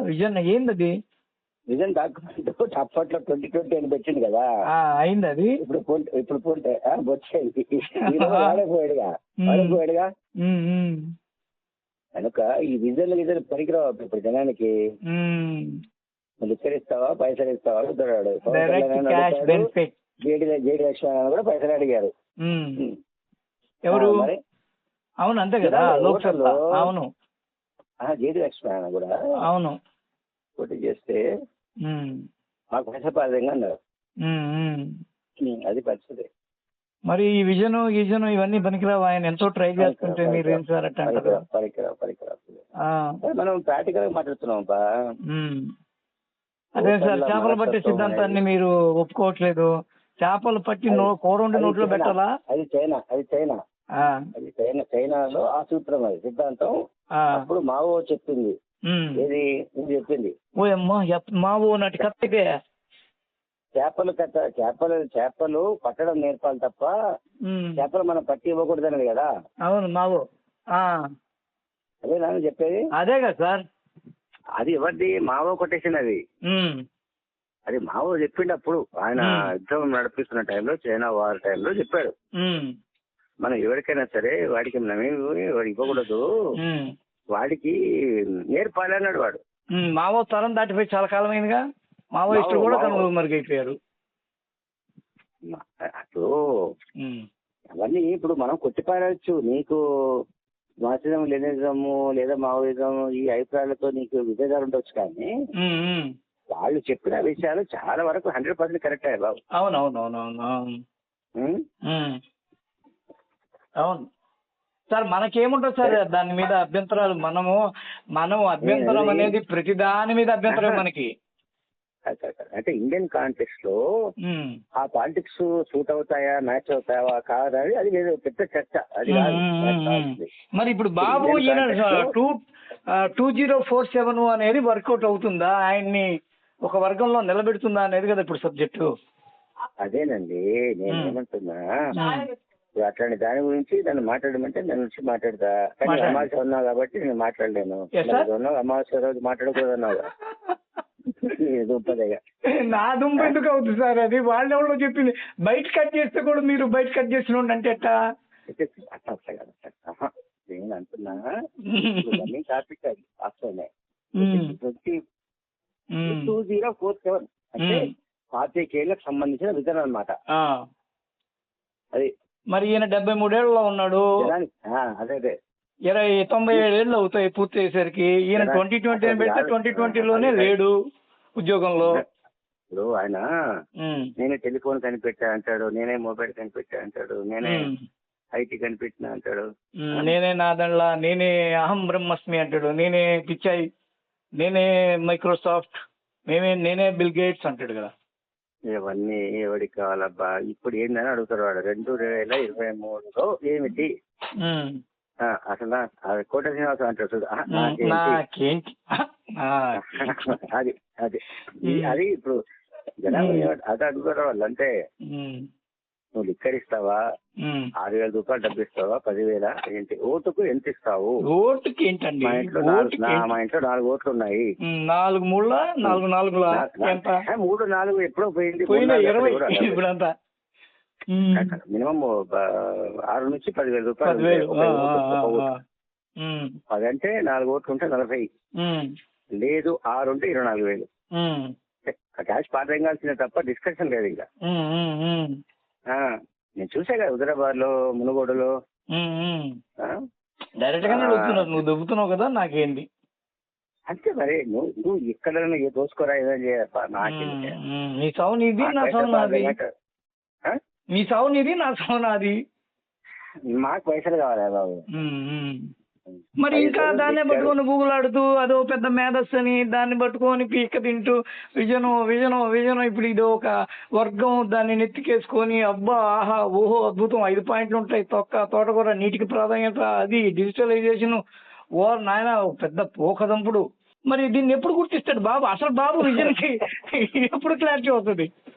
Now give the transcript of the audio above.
Vision ఏందది? Vision document అప్పట్లో 2020 అని పెట్టింది కదా. అయింది అది. ఇప్పుడు పోతే వచ్చేది వాడకపోయాడుగా. కనుక ఈ విజన్ గిజన్ పనికిరావు ఇప్పుడు జనానికి. నువ్వు ఇస్తావా పైసలు ఇస్తావా అడుగుతాడు. జేడి లక్ష్మణ కూడా పైసలు అడిగారు. ఎవరు? అవును అంతే కదా లోక్సభలో. అవును జేడి లక్ష్మణ కూడా అవును పోటీ చేస్తే మాకు పైసపాదంగా అన్నారు. అది పరిస్థితి. మరి ఈ విజన్ గీజన్ ఇవన్నీ పనికిరావు. ఆయన ఎంతో ట్రై చేస్తుంటే మీరు ఏం సార్ అట్ట అంటారు? పనికిరావు. మనం ప్రాక్టికల్ గా మాట్లాడుతున్నాం. అదే సార్, చేపలు పట్టే సిద్ధాంతాన్ని మీరు ఒప్పుకోవట్లేదు. చేపలు పట్టి కూర వండి నోట్లో పెట్టాలా? అది చైనాలో ఆ సూత్రం, అది సిద్ధాంతం. అప్పుడు మావో చెప్పింది. ఏది నువ్వు చెప్పింది? మావో నాటి కత్తికే చేపలు పట్టడం నేర్పాలి తప్ప చేపలు మనం పట్టి ఇవ్వకూడదన్నది కదా. అవును మావో. అదే నాన్న చెప్పేది. అదే కదా సార్. అది ఎవరిది? మావో కొటేషన్ అది. అది మావో చెప్పిండు అప్పుడు. ఆయన యుద్ధం నడిపిస్తున్న టైంలో, చైనా వార్ టైంలో చెప్పాడు. మనం ఎవరికైనా సరే వాడికి వాడు ఇవ్వకూడదు, వాడికి నేర్పాలి అన్నాడు వాడు. మావో తరం దాటిపోయి చాలా కాలం అయిందిగా. మావోయిస్టులు కూడా కనుమరుగైపోయారు. అప్పుడు అవన్నీ ఇప్పుడు మనం కొట్టిపారచ్చు. నీకు మార్క్సిజం లెనినిజము లేదా మావోయిజం ఈ అభిప్రాయాలతో నీకు విభేదాలు ఉండొచ్చు, కానీ వాళ్ళు చెప్పిన విషయాలు చాలా వరకు 100% కరెక్ట్ అయ్యాయి బాబు. అవును సార్. మనకేముంటుంది సార్ దాని మీద అభ్యంతరాలు? మనం అభ్యంతరం అనేది ప్రతి దాని మీద అభ్యంతరం మనకి. అంటే ఇండియన్ కాంటెక్స్ట్ లో ఆ పాలిటిక్స్ సూట్ అవుతాయా, మ్యాచ్ అవుతాయా కాదా, అది లేదు పెద్ద చర్చ. అది మరి ఇప్పుడు బాబు 2047 అనేది వర్కౌట్ అవుతుందా? ఆయన్ని ఒక వర్గంలో నిలబెడుతుందా అనేది కదా ఇప్పుడు సబ్జెక్టు. అదేనండి నేను ఏమంటున్నా. ఇప్పుడు అట్లాంటి దాని గురించి నన్ను మాట్లాడమంటే నన్ను నుంచి మాట్లాడతా, కానీ అమావాస్య ఉన్నావు కాబట్టి నేను మాట్లాడలేను. అమావాస్య రోజు మాట్లాడకూడదన్నావు. నా దుంప ఎందుకు అవుతుంది సార్? అది వాళ్ళు ఎవరో చెప్పింది. బయట కట్ చేస్తే కూడా మీరు బయట కట్ చేసిన అంటే ఎట్టా? నేను అంటున్నా టాపిక్ అది వాస్తవమే. 2047 అంటే 40 ఏళ్ళకు సంబంధించిన విధానం అన్నమాట. అది మరి ఈయన 73 ఏళ్ళలో ఉన్నాడు. అదే 97 ఏళ్ళు అవుతాయి పూర్తి అయ్యేసరికి. ఈయన 2020 పెడితే 2020లోనే లేడు ఉద్యోగంలో. ఇప్పుడు ఆయన నేనే టెలిఫోన్ కనిపెట్టా అంటాడు, నేనే మొబైల్ కనిపెట్టా అంటాడు, నేనే ఐటీ కనిపెట్టినా అంటాడు, నేనే నాదన్లా, నేనే అహం బ్రహ్మస్మి అంటాడు, నేనే పిచ్చాయి, నేనే మైక్రోసాఫ్ట్, నేనే బిల్ గేట్స్ అంటాడు కదా. ఇవన్నీ ఎవరికి కావాలబ్బా? ఇప్పుడు ఏందని అడుగుతాడు వాడు. 2023లో ఏమిటి అసలు కోట శ్రీనివాసం అంటాడు చూడు. నాకేంటి అది అది అది ఇప్పుడు జనాలు అది అడుగుతారు వాళ్ళు. అంటే నువ్వు లిక్కరిస్తావా, 6,000 రూపాయలు డబ్బు ఇస్తావా, 10,000 ఏంటి? ఓటుకు ఎంత ఇస్తావు? ఓటుకి ఏంటండి? మా ఇంట్లో 4 ఓట్లు ఉన్నాయి. 4 4 ఎప్పుడో పోయింది. ఇప్పుడంతా మినిమం 6 నుంచి 10,000 రూపాయలు. 10 అంటే 4 ఓట్లు ఉంటే 40. లేదు 6 ఉంటే 24,000. క్యాష్ పాట కాల్సిన తప్ప డిస్కషన్ లేదు ఇంకా. నేను చూసా కదా హుజరాబాద్ లో, మునుగోడులో. డైరెక్ట్ గానే అడుగుతున్నావు, నువ్వు దొబ్బుతున్నావు కదా, నాకేంటి అంతే. మరి నువ్వు ఎక్కడ దోసుకోరా ఏదైనా చేయప్ప. నాకేంటి? నీ సావు నీది, నా సావు నాది. మీ సావు నీది, నా సావు నాది. మాకు పైసలు కావాలి బాబు. మరి ఇంకా దాన్నే పట్టుకొని గూగులాడుతూ అదో పెద్ద మేధస్సు అని దాన్ని పట్టుకొని పీక్క తింటూ విజనం ఇప్పుడు ఇది ఒక వర్గం, దాన్ని నెత్తికేసుకొని అబ్బా ఆహా ఓహో అద్భుతం 5 పాయింట్లు ఉంటాయి, తోటకూర నీటికి ప్రాధాన్యత, అది డిజిటలైజేషన్, ఓ నాయన పెద్ద పోకదంపుడు. మరి దీన్ని ఎప్పుడు గుర్తిస్తాడు బాబు? అసలు బాబు విజన్కి ఎప్పుడు క్లారిటీ అవుతుంది?